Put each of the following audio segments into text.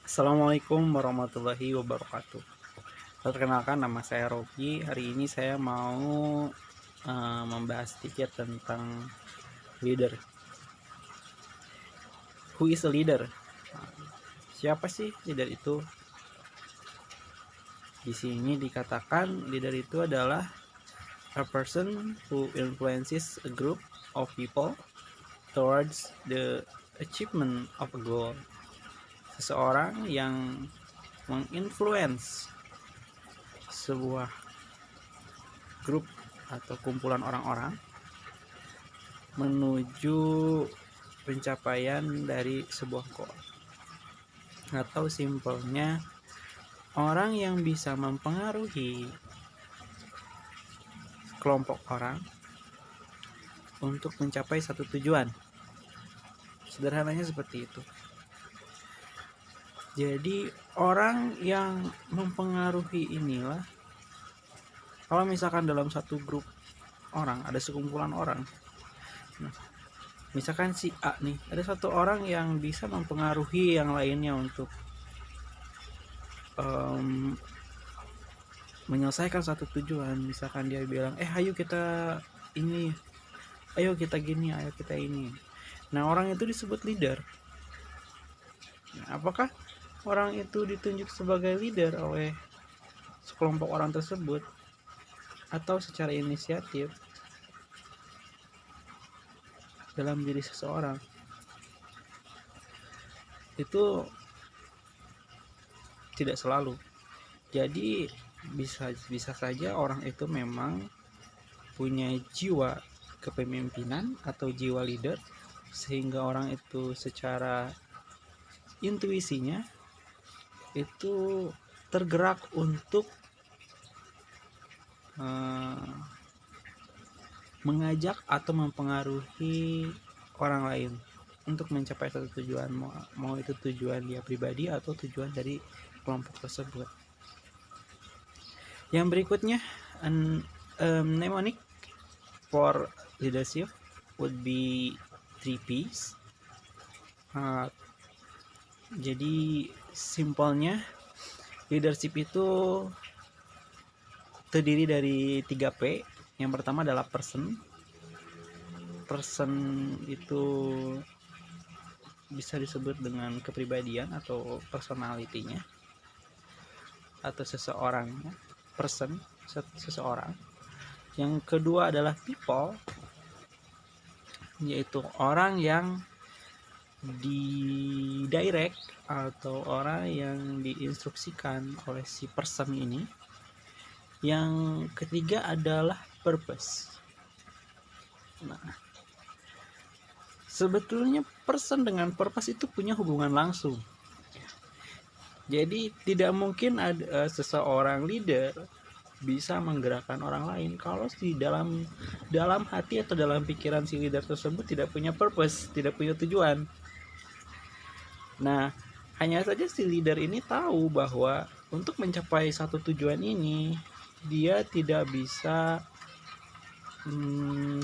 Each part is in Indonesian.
Assalamualaikum warahmatullahi wabarakatuh. Perkenalkan, nama saya Robi. Hari ini saya mau membahas sedikit tentang leader. Who is a leader? Siapa sih leader itu? Di sini dikatakan leader itu adalah a person who influences a group of people towards the achievement of a goal. Seseorang yang menginfluence sebuah grup atau kumpulan orang-orang menuju pencapaian dari sebuah goal. Atau simpelnya, orang yang bisa mempengaruhi kelompok orang untuk mencapai satu tujuan. Sederhananya seperti itu. Jadi orang yang mempengaruhi inilah, kalau misalkan dalam satu grup orang ada sekumpulan orang, misalkan si A nih, ada satu orang yang bisa mempengaruhi yang lainnya untuk menyelesaikan satu tujuan. Misalkan dia bilang, ayo kita ini, ayo kita gini, ayo kita ini. Nah, orang itu disebut leader. Nah, apakah orang itu ditunjuk sebagai leader oleh sekelompok orang tersebut atau secara inisiatif dalam diri seseorang? Itu tidak selalu. Jadi bisa saja orang itu memang punya jiwa kepemimpinan atau jiwa leader, sehingga orang itu secara intuisinya itu tergerak untuk mengajak atau mempengaruhi orang lain untuk mencapai satu tujuan, mau itu tujuan dia pribadi atau tujuan dari kelompok tersebut. Yang berikutnya, mnemonic for leadership would be 3 P's. Jadi simpelnya, leadership itu terdiri dari 3 P. Yang pertama adalah person. Person itu bisa disebut dengan kepribadian atau personality-nya atau seseorangnya. Person, seseorang. Yang kedua adalah people, yaitu orang yang didirect atau orang yang diinstruksikan oleh si person ini. Yang ketiga adalah purpose. Nah, sebetulnya person dengan purpose itu punya hubungan langsung. Jadi tidak mungkin ada seseorang leader bisa menggerakkan orang lain kalau di dalam hati atau dalam pikiran si leader tersebut tidak punya purpose, tidak punya tujuan. Nah, hanya saja si leader ini tahu bahwa untuk mencapai satu tujuan ini dia tidak bisa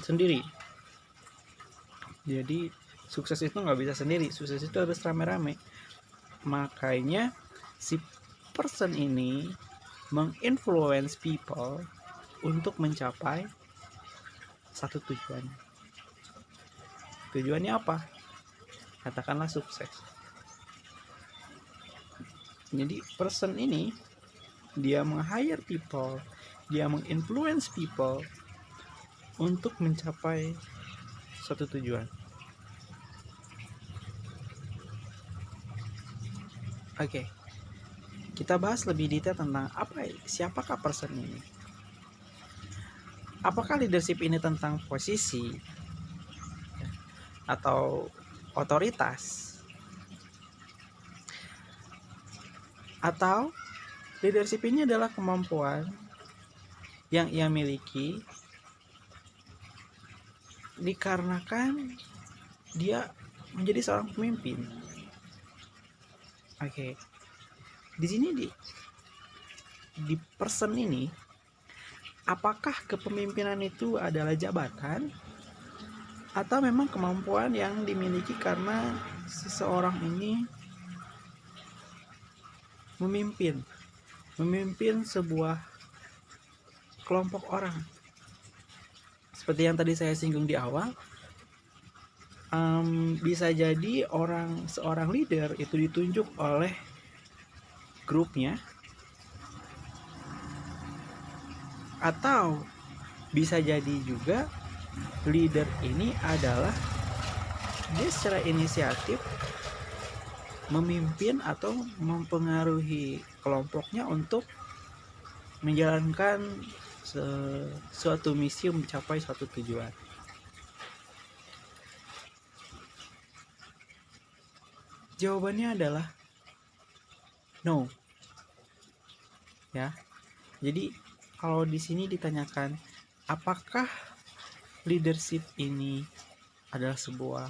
sendiri. Jadi sukses itu nggak bisa sendiri, sukses itu harus rame-rame. Makanya si person ini menginfluence people untuk mencapai satu tujuan. Tujuannya apa? Katakanlah sukses. Jadi person ini dia meng-hire people, dia menginfluence people untuk mencapai satu tujuan. Oke. Kita bahas lebih detail tentang siapakah person ini. Apakah leadership ini tentang posisi atau otoritas, atau leadership ini adalah kemampuan yang ia miliki dikarenakan dia menjadi seorang pemimpin. Oke. Di sini di person ini, apakah kepemimpinan itu adalah jabatan atau memang kemampuan yang dimiliki karena seseorang ini memimpin sebuah kelompok orang. Seperti yang tadi saya singgung di awal, bisa jadi seorang leader itu ditunjuk oleh grupnya, atau bisa jadi juga leader ini adalah dia secara inisiatif memimpin atau mempengaruhi kelompoknya untuk menjalankan suatu misi mencapai suatu tujuan. Jawabannya adalah no. Ya. Jadi kalau di sini ditanyakan apakah leadership ini adalah sebuah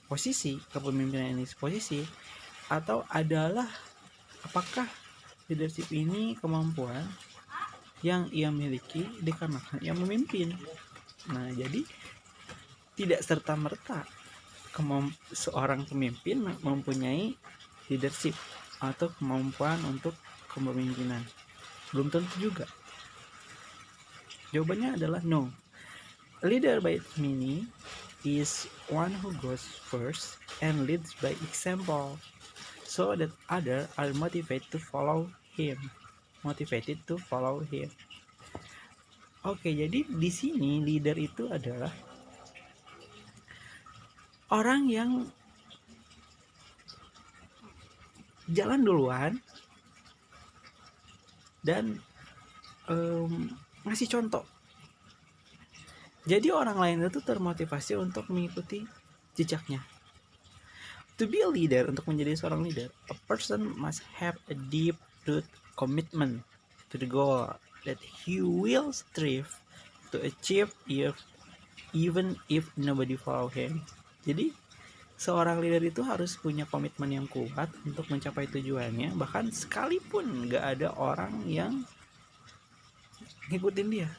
posisi, kepemimpinan ini posisi, atau adalah apakah leadership ini kemampuan yang ia miliki dikarenakan ia memimpin. Nah, jadi tidak serta-merta seorang pemimpin mempunyai leadership atau kemampuan untuk kepemimpinan. Belum tentu juga. Jawabannya adalah no. A leader by its meaning is one who goes first and leads by example, so that others are motivated to follow him. Oke, jadi di sini leader itu adalah orang yang jalan duluan dan ngasih contoh. Jadi orang lain itu termotivasi untuk mengikuti jejaknya. To be a leader, untuk menjadi seorang leader, a person must have a deep-rooted commitment to the goal that he will strive to achieve even if nobody follow him. Jadi seorang leader itu harus punya komitmen yang kuat untuk mencapai tujuannya, bahkan sekalipun gak ada orang yang ngikutin dia.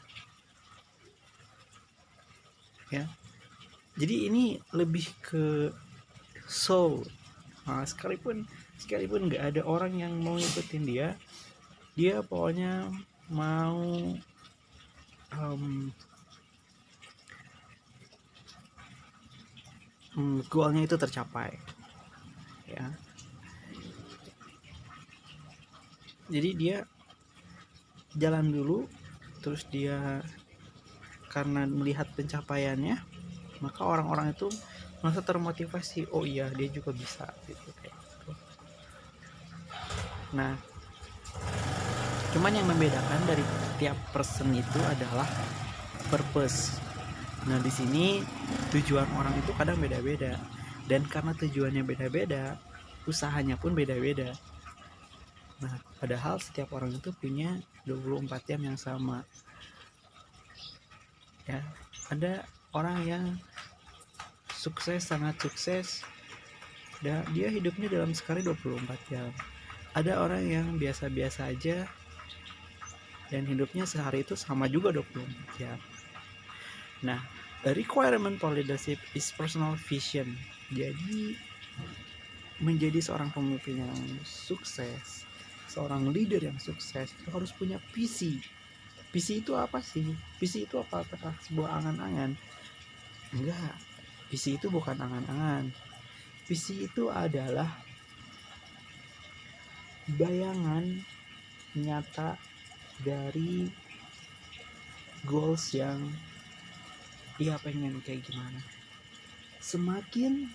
Ya, jadi ini lebih ke soul. Nah, sekalipun gak ada orang yang mau ngikutin dia pokoknya mau goalnya itu tercapai, ya. Jadi dia jalan dulu, terus dia karena melihat pencapaiannya, maka orang-orang itu merasa termotivasi. Oh iya, dia juga bisa gitu, kayak gitu. Nah, cuman yang membedakan dari tiap person itu adalah purpose. Nah, di sini tujuan orang itu kadang beda-beda, dan karena tujuannya beda-beda, usahanya pun beda-beda. Nah, padahal setiap orang itu punya 24 jam yang sama. Ya, ada orang yang sangat sukses, dan dia hidupnya dalam sekali 24 jam. Ada orang yang biasa-biasa aja dan hidupnya sehari itu sama juga 24 jam. Nah, the requirement for leadership is personal vision. Jadi menjadi seorang pemimpin yang sukses, seorang leader yang sukses, itu harus punya visi. Visi itu apa sih? Visi itu apakah sebuah angan-angan? Enggak. Visi itu bukan angan-angan. Visi itu adalah bayangan nyata dari goals yang ia pengen kayak gimana. Semakin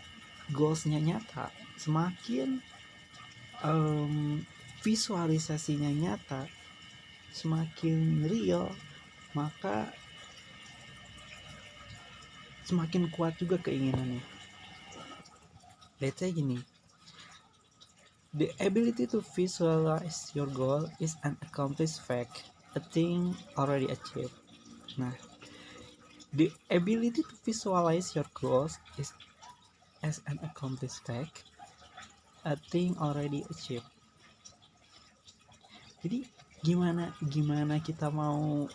goalsnya nyata, semakin visualisasinya nyata, semakin real, maka semakin kuat juga keinginannya. Let's say gini, the ability to visualize your goal is an accomplished fact, a thing already achieved. Nah, the ability to visualize your goals is as an accomplished fact, a thing already achieved. Jadi gimana kita mau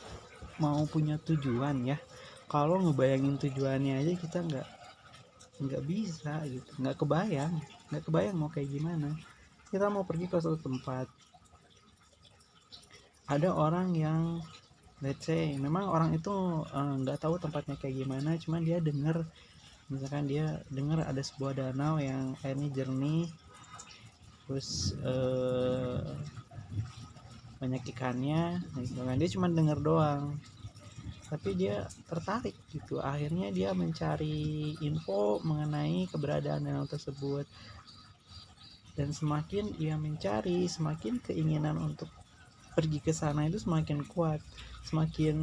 punya tujuan ya, kalau ngebayangin tujuannya aja kita nggak bisa gitu, nggak kebayang mau kayak gimana. Kita mau pergi ke suatu tempat, ada orang yang let's say memang orang itu nggak tahu tempatnya kayak gimana, cuman dia dengar, misalkan dia dengar ada sebuah danau yang airnya jernih, terus banyak ikannya, gitu kan. Dia cuma dengar doang, tapi dia tertarik gitu, akhirnya dia mencari info mengenai keberadaan danau tersebut, dan semakin ia mencari, semakin keinginan untuk pergi ke sana itu semakin kuat, semakin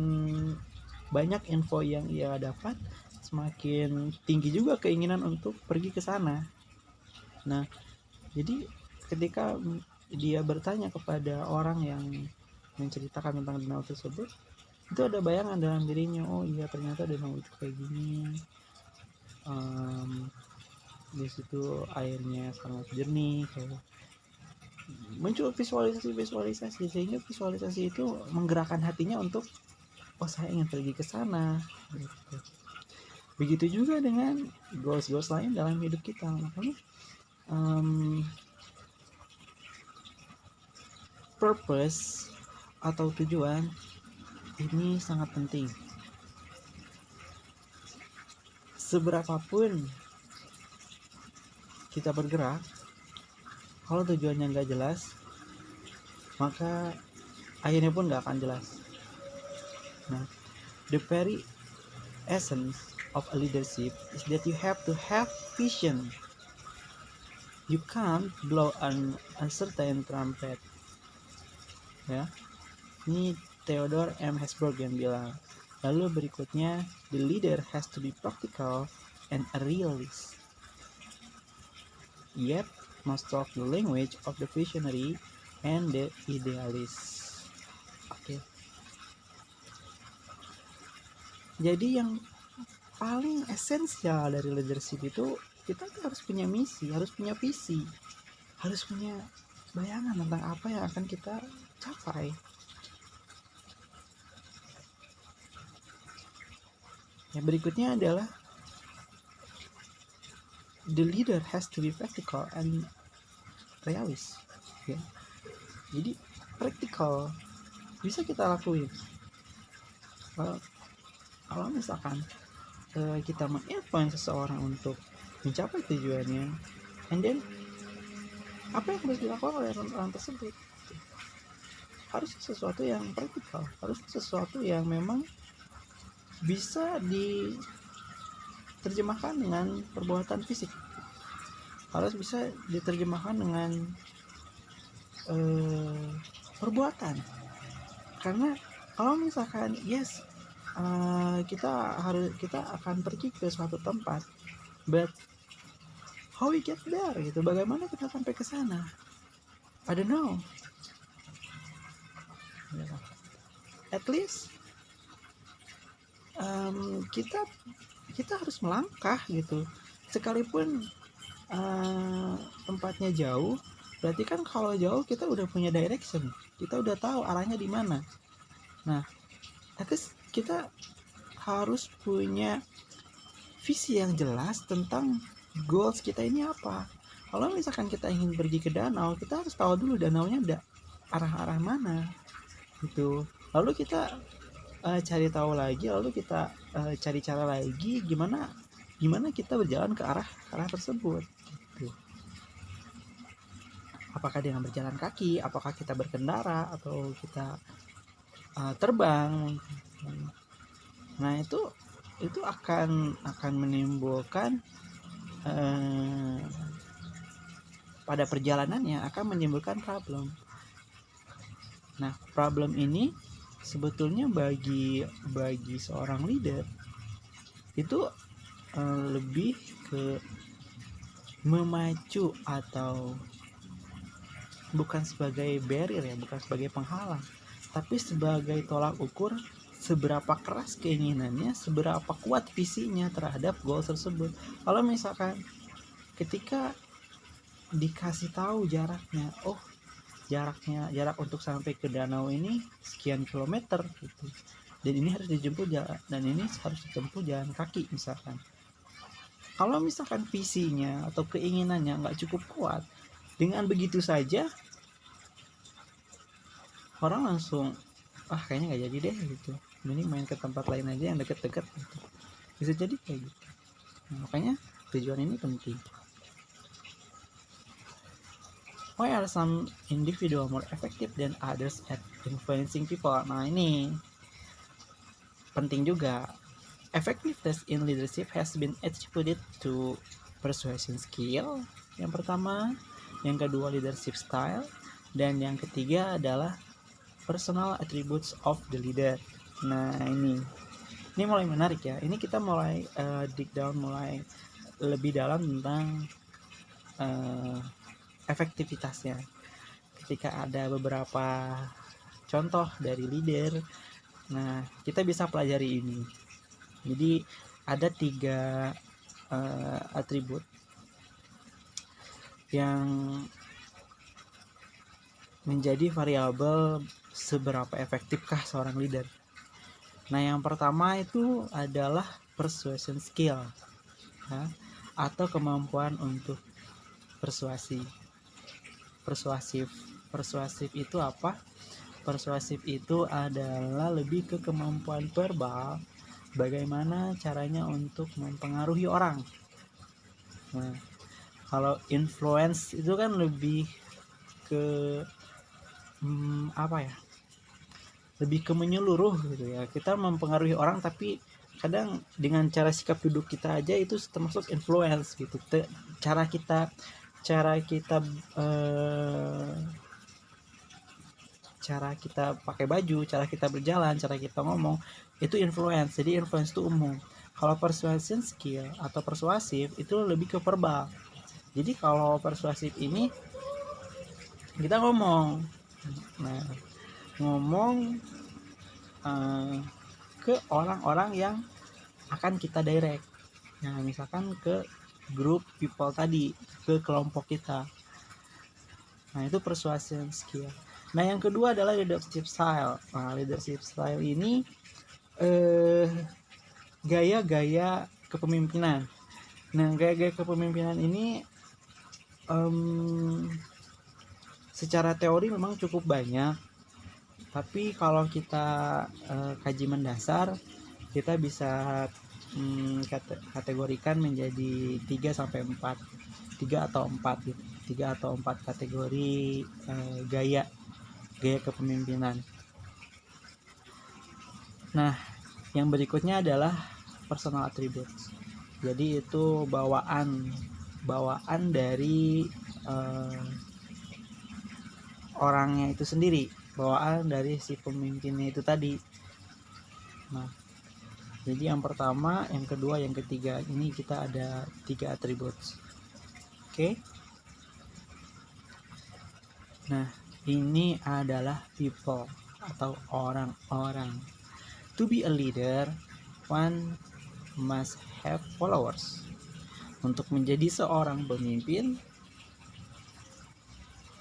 banyak info yang ia dapat, semakin tinggi juga keinginan untuk pergi ke sana. Nah, jadi ketika dia bertanya kepada orang yang menceritakan tentang danau tersebut, itu ada bayangan dalam dirinya, oh iya ternyata danau itu kayak gini, di situ airnya sangat jernih, kayak muncul visualisasi, sehingga visualisasi itu menggerakkan hatinya untuk oh saya ingin pergi ke sana gitu. Begitu juga dengan goals lain dalam hidup kita. Makanya purpose atau tujuan ini sangat penting. Seberapapun kita bergerak, kalau tujuannya nggak jelas, maka akhirnya pun nggak akan jelas. Nah, the very essence of a leadership is that you have to have vision. You can't blow an uncertain trumpet. Ya, ini Theodore M. Hesburgh yang bilang. Lalu berikutnya, the leader has to be practical and a realist, yet must talk the language of the visionary and the idealist. Oke. Jadi yang paling esensial dari leadership itu, kita harus punya misi, harus punya visi, harus punya bayangan tentang apa yang akan kita capai. Yang berikutnya adalah the leader has to be practical and realist. Ya. Jadi practical bisa kita lakuin. Kalau misalkan kita menginfluence seseorang untuk mencapai tujuannya, and then apa yang harus dilakukan oleh orang tersebut? Harus sesuatu yang praktikal, harus sesuatu yang memang bisa diterjemahkan dengan perbuatan fisik, harus bisa diterjemahkan dengan perbuatan. Karena kalau misalkan kita akan pergi ke suatu tempat, but how we get there gitu, bagaimana kita sampai ke sana, I don't know. At least kita harus melangkah gitu, sekalipun tempatnya jauh. Berarti kan kalau jauh kita udah punya direction, kita udah tahu arahnya di mana. Nah, at least kita harus punya visi yang jelas tentang goals kita ini apa. Kalau misalkan kita ingin pergi ke danau, kita harus tahu dulu danaunya ada arah-arah mana gitu. Lalu kita cari tahu lagi, lalu kita cari cara lagi gimana kita berjalan ke arah tersebut gitu. Apakah dengan berjalan kaki, apakah kita berkendara, atau kita terbang. Nah, itu akan menimbulkan pada perjalanannya akan menimbulkan problem. Nah, problem ini sebetulnya bagi seorang leader itu lebih ke memacu, atau bukan sebagai barrier ya, bukan sebagai penghalang, tapi sebagai tolak ukur seberapa keras keinginannya, seberapa kuat visinya terhadap goal tersebut. Kalau misalkan ketika dikasih tahu jaraknya, jarak untuk sampai ke danau ini sekian kilometer gitu, dan ini harus dijemput jalan kaki misalkan. Kalau misalkan visinya atau keinginannya nggak cukup kuat, dengan begitu saja orang langsung kayaknya nggak jadi deh gitu, mending main ke tempat lain aja yang deket-deket gitu. Bisa jadi kayak gitu. Makanya tujuan ini penting. Why are some individual more effective than others at influencing people? Nah ini penting juga. Effectiveness in leadership has been attributed to persuasion skill yang pertama, yang kedua leadership style, dan yang ketiga adalah personal attributes of the leader. Nah ini mulai menarik ya. Ini kita mulai dig down, mulai lebih dalam tentang efektivitasnya. Ketika ada beberapa contoh dari leader, nah kita bisa pelajari ini. Jadi ada 3 atribut yang menjadi variabel seberapa efektifkah seorang leader. Nah yang pertama itu adalah persuasion skill, ya, atau kemampuan untuk persuasif. Persuasif itu apa? Persuasif itu adalah lebih ke kemampuan verbal, bagaimana caranya untuk mempengaruhi orang. Nah, kalau influence itu kan lebih ke lebih ke menyeluruh gitu ya. Kita mempengaruhi orang, tapi kadang dengan cara sikap duduk kita aja itu termasuk influence gitu. Cara kita cara kita pakai baju, cara kita berjalan, cara kita ngomong, itu influence. Jadi influence itu umum. Kalau persuasion skill atau persuasif itu lebih ke verbal. Jadi kalau persuasif ini kita ngomong ke orang-orang yang akan kita direct. Nah misalkan ke grup people tadi, ke kelompok kita. Nah itu persuasion skill. Nah yang kedua adalah leadership style. Nah leadership style ini gaya-gaya kepemimpinan. Nah gaya-gaya kepemimpinan ini secara teori memang cukup banyak, tapi kalau kita kaji mendasar, kita bisa kategorikan menjadi 3 atau 4 gitu. 3 atau 4 kategori gaya kepemimpinan. Nah, yang berikutnya adalah personal attributes. Jadi itu bawaan dari orangnya itu sendiri, bawaan dari si pemimpinnya itu tadi. Nah, jadi yang pertama, yang kedua, yang ketiga ini kita ada 3 attributes. Oke. Nah, ini adalah people atau orang-orang. To be a leader, one must have followers. Untuk menjadi seorang pemimpin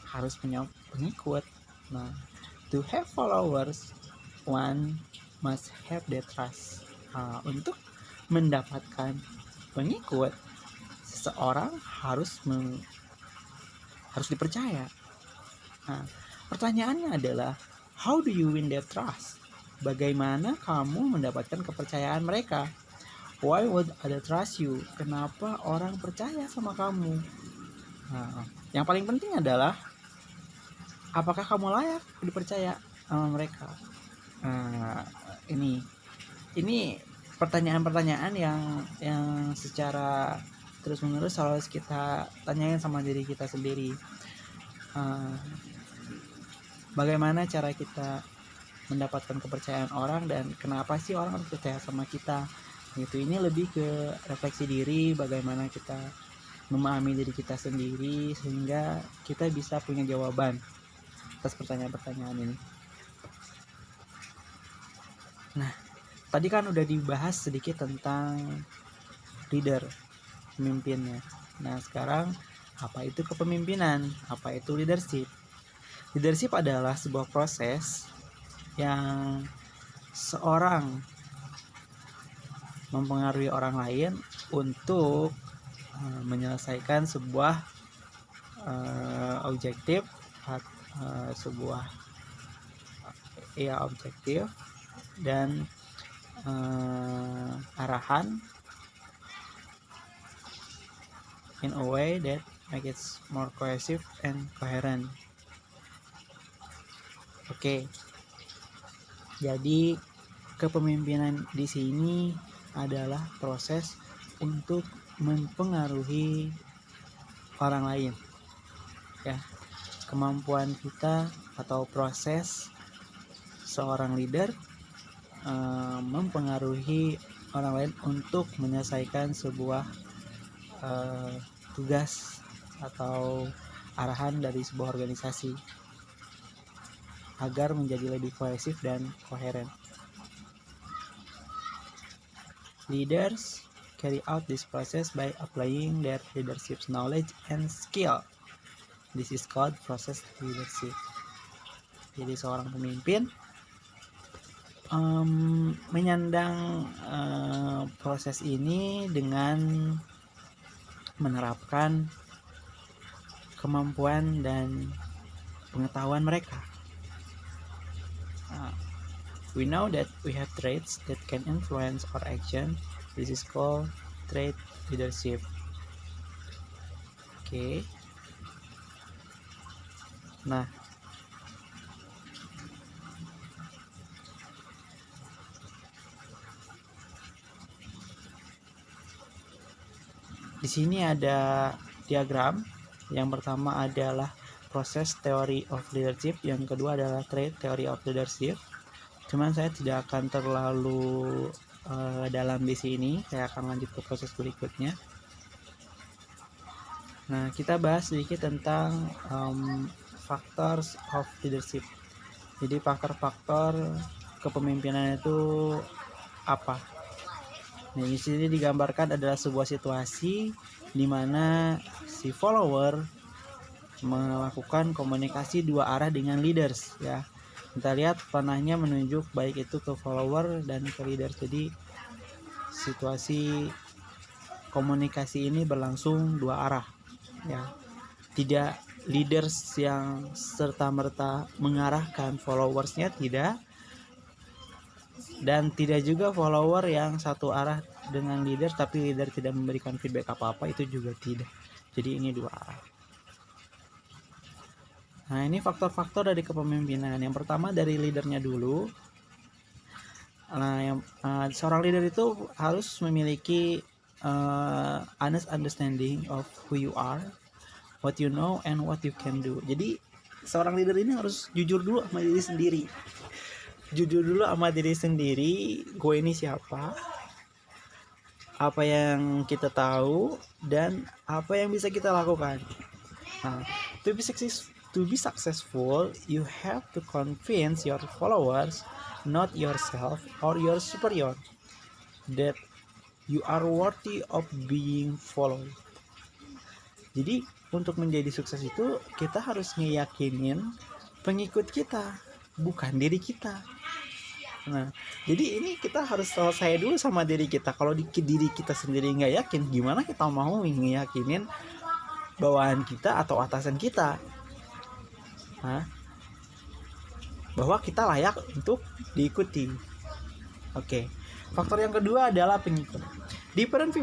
harus punya pengikut. Nah, to have followers, one must have their trust. Nah, untuk mendapatkan pengikut, seseorang harus dipercaya. Nah, pertanyaannya adalah, how do you win their trust? Bagaimana kamu mendapatkan kepercayaan mereka? Why would other trust you? Kenapa orang percaya sama kamu? Nah, yang paling penting adalah apakah kamu layak dipercaya sama mereka? Nah, ini pertanyaan-pertanyaan yang secara terus-menerus harus kita tanyain sama diri kita sendiri. Bagaimana cara kita mendapatkan kepercayaan orang dan kenapa sih orang harus percaya sama kita gitu. Ini lebih ke refleksi diri, bagaimana kita memahami diri kita sendiri sehingga kita bisa punya jawaban atas pertanyaan-pertanyaan ini. Nah, tadi kan udah dibahas sedikit tentang leader, pemimpinnya. Nah, sekarang apa itu kepemimpinan? Apa itu leadership? Leadership adalah sebuah proses yang seorang mempengaruhi orang lain untuk menyelesaikan sebuah objektif, sebuah ya objektif dan arahan in a way that make it more cohesive and coherent. Oke. Jadi kepemimpinan di sini adalah proses untuk mempengaruhi orang lain. Ya. Kemampuan kita atau proses seorang leader mempengaruhi orang lain untuk menyelesaikan sebuah tugas atau arahan dari sebuah organisasi agar menjadi lebih kohesif dan koheren. Leaders carry out this process by applying their leadership knowledge and skill. This is called process leadership. Jadi seorang pemimpin menyandang proses ini dengan menerapkan kemampuan dan pengetahuan mereka. We know that we have traits that can influence our action. This is called trait leadership. Oke. Nah, di sini ada diagram. Yang pertama adalah proses theory of leadership, yang kedua adalah trait theory of leadership. Cuman saya tidak akan terlalu dalam di sini, saya akan lanjut ke proses berikutnya. Nah, kita bahas sedikit tentang factors of leadership. Jadi faktor-faktor kepemimpinan itu apa? Nah, di sini digambarkan adalah sebuah situasi di mana si follower melakukan komunikasi dua arah dengan leaders, ya. Kita lihat panahnya menunjuk baik itu ke follower dan ke leader. Jadi situasi komunikasi ini berlangsung dua arah, ya. Tidak leaders yang serta-merta mengarahkan followersnya, tidak, dan tidak juga follower yang satu arah dengan leader tapi leader tidak memberikan feedback apa-apa, itu juga tidak. Jadi ini dua arah. Nah, ini faktor-faktor dari kepemimpinan. Yang pertama dari leadernya dulu. Nah, seorang leader itu harus memiliki honest understanding of who you are, what you know, and what you can do. Jadi seorang leader ini harus jujur dulu sama diri sendiri. Jujur dulu sama diri sendiri, gue ini siapa, apa yang kita tahu, dan apa yang bisa kita lakukan. Nah, to be successful, you have to convince your followers, not yourself or your superior, that you are worthy of being followed. Jadi untuk menjadi sukses itu kita harus ngeyakinin pengikut kita, bukan diri kita. Nah, jadi ini kita harus selesai dulu sama diri kita. Kalau diri kita sendiri nggak yakin, gimana kita mau ngeyakinin bawahan kita atau atasan kita, bahwa kita layak untuk diikuti. Oke. Faktor yang kedua adalah pengikut. Different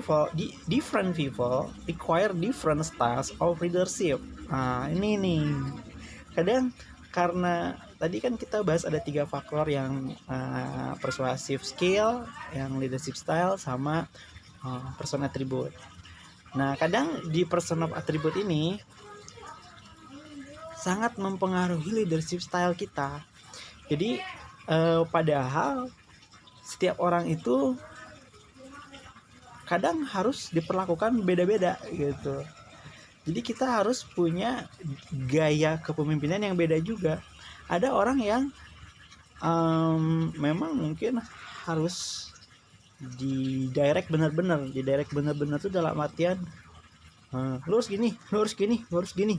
people require different styles of leadership. Nah, ini nih. Kadang karena tadi kan kita bahas ada 3 faktor yang persuasive skill, yang leadership style, sama person attribute. Nah, kadang di person of attribute ini sangat mempengaruhi leadership style kita. Jadi padahal setiap orang itu kadang harus diperlakukan beda-beda gitu. Jadi kita harus punya gaya kepemimpinan yang beda juga. Ada orang yang memang mungkin harus direct benar-benar itu dalam artian lu harus gini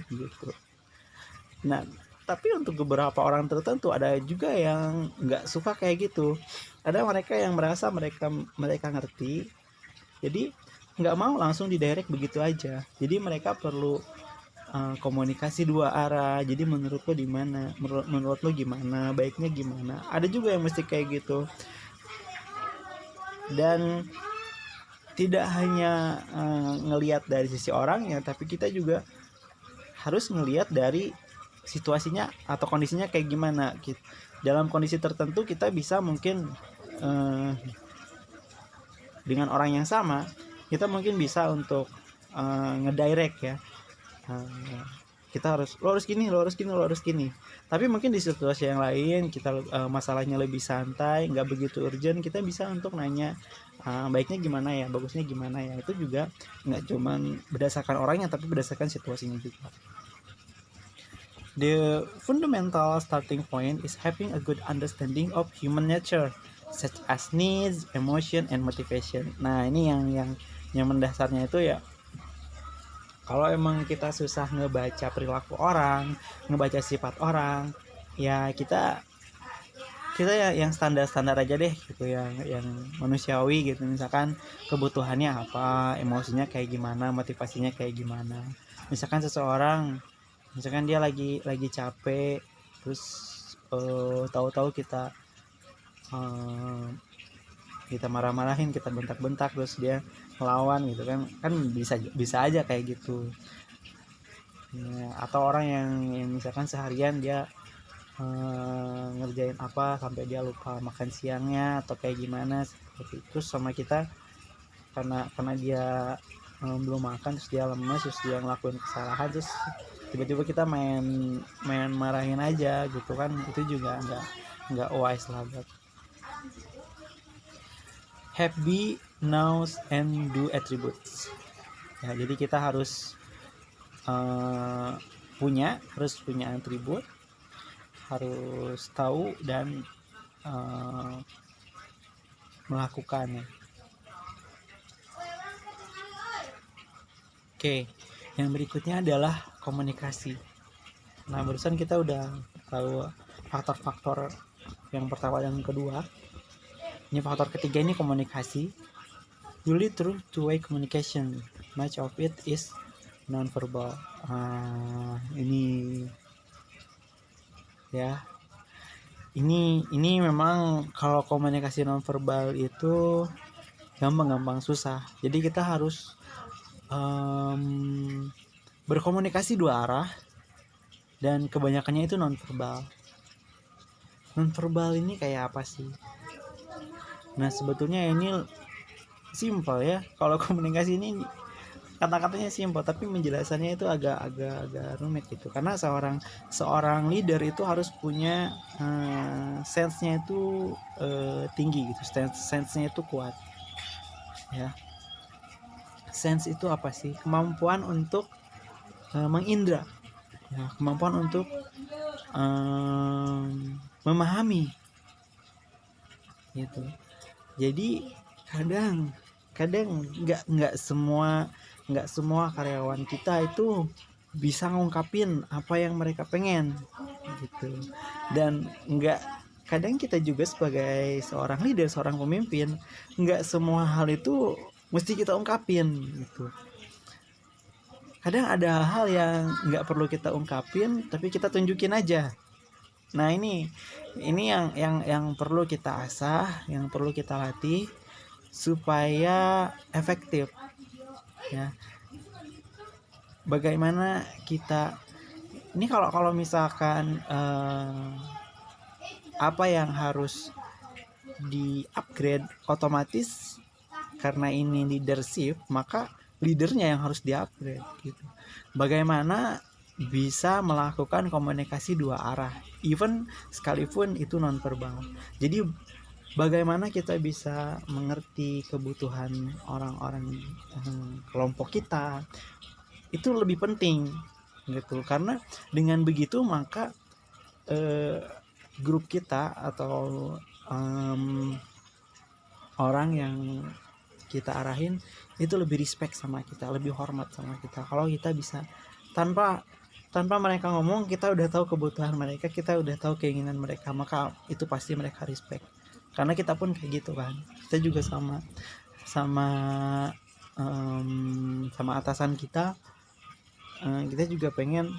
gitu. Nah, tapi untuk beberapa orang tertentu ada juga yang nggak suka kayak gitu. Ada mereka yang merasa mereka ngerti, jadi nggak mau langsung didirect begitu aja. Jadi mereka perlu komunikasi dua arah. Jadi menurut lo gimana, menurut lo gimana, baiknya gimana. Ada juga yang mesti kayak gitu. Dan tidak hanya ngelihat dari sisi orangnya, tapi kita juga harus ngelihat dari situasinya atau kondisinya kayak gimana. Dalam kondisi tertentu kita bisa mungkin dengan orang yang sama, kita mungkin bisa untuk ngedirect ya, kita harus lo harus gini, lo harus gini, lo harus gini. Tapi mungkin di situasi yang lain kita masalahnya lebih santai, nggak begitu urgent, kita bisa untuk nanya baiknya gimana ya, bagusnya gimana ya. Itu juga nggak cuman berdasarkan orangnya, tapi berdasarkan situasinya juga. The fundamental starting point is having a good understanding of human nature, such as needs, emotion, and motivation. Nah, ini yang mendasarnya itu ya, kalau emang kita susah ngebaca perilaku orang, ngebaca sifat orang, ya kita yang standar aja deh gitu, yang manusiawi gitu. Misalkan kebutuhannya apa, emosinya kayak gimana, motivasinya kayak gimana. Misalkan seseorang, misalkan dia lagi capek, terus tahu-tahu kita marah-marahin, kita bentak-bentak, terus dia ngelawan gitu kan bisa aja kayak gitu ya. Atau orang yang misalkan seharian dia ngerjain apa sampai dia lupa makan siangnya atau kayak gimana seperti itu sama kita, karena dia belum makan, terus dia lemes, terus dia ngelakuin kesalahan, terus tiba-tiba kita main marahin aja gitu kan. Itu juga nggak wise lah. Have be, nouns, and do attributes ya. Jadi kita harus punya atribut, harus tahu dan melakukannya. Oke, yang berikutnya adalah komunikasi. Nah, barusan kita udah tahu faktor-faktor yang pertama dan kedua. Ini faktor ketiga, ini komunikasi. Usually through two-way communication, much of it is non-verbal. Ini ya, ini memang kalau komunikasi non-verbal itu gampang susah. Jadi kita harus berkomunikasi dua arah, dan kebanyakannya itu non-verbal. Non-verbal ini kayak apa sih? Nah, sebetulnya ini simple ya. Kalau komunikasi ini kata-katanya simple, tapi menjelasannya itu agak rumit gitu. Karena seorang leader itu harus punya sense-nya itu tinggi gitu. Sense-nya itu kuat. Ya. Sense itu apa sih? Kemampuan untuk mengindra. Ya, kemampuan untuk memahami gitu. Jadi kadang nggak semua karyawan kita itu bisa ngungkapin apa yang mereka pengen gitu. Dan kadang kita juga sebagai seorang leader, seorang pemimpin, nggak semua hal itu mesti kita ungkapin gitu. Kadang ada hal yang nggak perlu kita ungkapin, tapi kita tunjukin aja. Nah, ini yang perlu kita asah, yang perlu kita latih supaya efektif ya. Bagaimana kita ini kalau misalkan apa yang harus di-upgrade, otomatis karena ini leadership, maka leadernya yang harus di-upgrade gitu. Bagaimana bisa melakukan komunikasi dua arah, even sekalipun itu non-verbal. Jadi bagaimana kita bisa mengerti kebutuhan orang-orang kelompok kita, itu lebih penting gitu. Karena dengan begitu maka grup kita atau orang yang kita arahin itu lebih respect sama kita, lebih hormat sama kita. Kalau kita bisa tanpa mereka ngomong, kita udah tahu kebutuhan mereka, kita udah tahu keinginan mereka, maka itu pasti mereka respect. Karena kita pun kayak gitu kan, kita juga sama atasan kita, kita juga pengen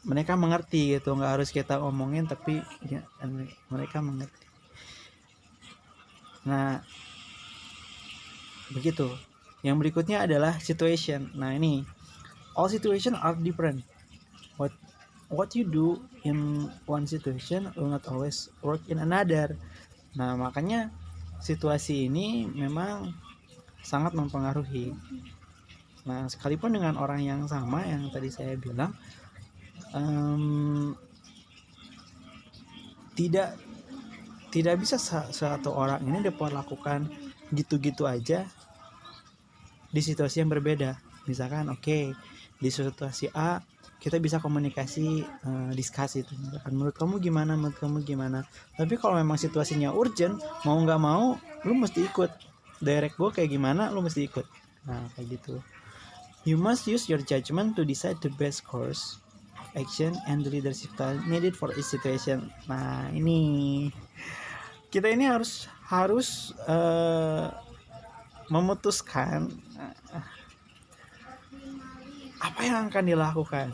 mereka mengerti gitu, nggak harus kita omongin tapi ya, mereka mengerti. Nah begitu. Yang berikutnya adalah situation. Nah ini, all situation are different. What you do in one situation will not always work in another. Nah makanya situasi ini memang sangat mempengaruhi. Nah sekalipun dengan orang yang sama yang tadi saya bilang, tidak bisa satu orang ini diperlakukan gitu-gitu aja di situasi yang berbeda. Misalkan di situasi A kita bisa komunikasi, diskusi itu, menurut kamu gimana, tapi kalau memang situasinya urgent, mau nggak mau lu mesti ikut direct gue kayak gimana, lu mesti ikut. Nah kayak gitu. You must use your judgment to decide the best course of action and the leadership style needed for each situation. Nah ini kita ini harus memutuskan apa yang akan dilakukan,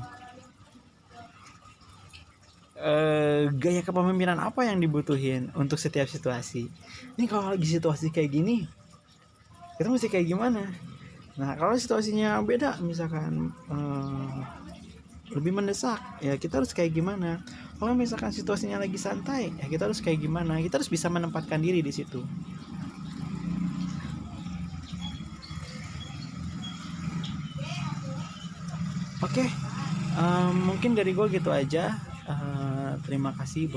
gaya kepemimpinan apa yang dibutuhin untuk setiap situasi. Ini kalau lagi situasi kayak gini kita mesti kayak gimana. Nah kalau situasinya beda, misalkan lebih mendesak, ya kita harus kayak gimana. Kalau misalkan situasinya lagi santai, ya kita harus kayak gimana. Kita harus bisa menempatkan diri di situ. Oke, mungkin dari gue gitu aja. Terima kasih.